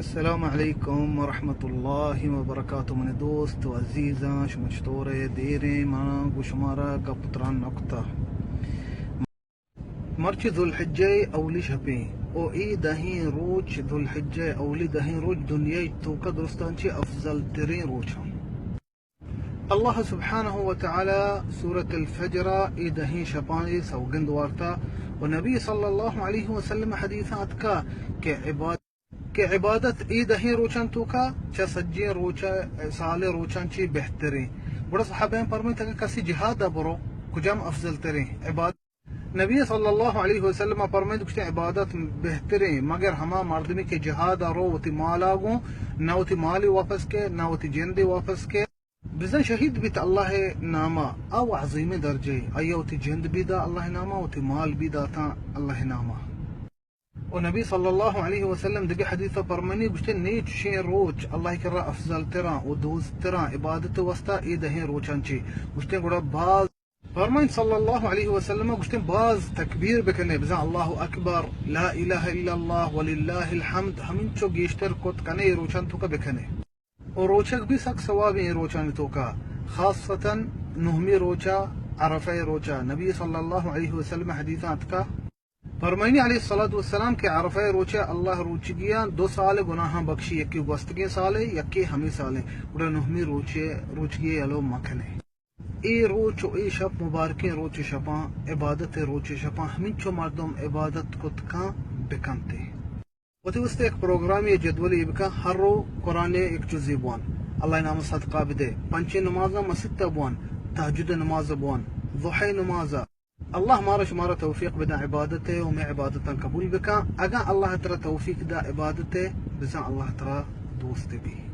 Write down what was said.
السلام عليكم ورحمة الله وبركاته من دوست وعزيزة شمشتورة ديري ما وشمارة قبطران نقطة مرچ ذو الحجة أولي شبي او اي دهين روج ذو الحجة أولي دهين روج دنيا توقع درستانشي أفضل ترين روجهم الله سبحانه وتعالى سورة الفجر اي دهين شباني سوقند وارتا ونبي صلى الله عليه وسلم حديثات كعبادة اي دهين روچان توكا چا سجين روچا سالي روچان چي بهترين بڑا صحابين فرمي تکا کسی جهاد برو کجام افضل ترين عبادت نبی صلی اللہ علیہ وسلم فرمائد کچھ عبادت بہترین مگر ہما مردمی کے جہاد رو وتی مالا گو نہ وتی مالی واپس کے نہ وتی جندی واپس کے بزن شہید بیت اللہ ناما او عظیم درجے ایو وتی جند بیدا اللہ ناما وتی مال بیدا تا اللہ ناما ونبي صلى الله عليه وسلم دقي حديثه فرماني بشتن نيت شين روج الله كرا افضل ترى ودوز ترى عبادته وستا ايده هين روچانچي بشتن غدا باز فرمان صلى الله عليه وسلم بشتن باز تكبير بكنه بزا الله اكبر لا اله الا الله ولله الحمد همين چو گيشتر كوت كنه روچان توكا بكنه وروچك بي سك ثوابي روچان توكا خاصة نهمي روچا عرفه روچا نبي صلى الله عليه وسلم حديثات کا فرمائنی علیہ الصلوۃ والسلام کے عرفہ روچے اللہ روچگیاں 2 سال گناہاں بخشی یکی وستگی سالے یکی ہمی سالے اڑا نہمی روچگی الو مکھنے ای روچ ای شب مبارکیں روچ شپاں عبادت روچ شپاں ہمیں چو مردم عبادت کت کاں بکنتے وتی وسط ایک پروگرامی جدولی بکا ہر رو قرآن ایک جزی بوان اللہ نام صدقہ بدے پنچی نمازہ مسجد بوان تہجد نماز بوان ضحی نمازہ الله مارا شمارا توفيق بدا عبادته ومع عبادته قبول بك اجا الله ترى توفيق دا عبادته بزا الله ترى دوست بي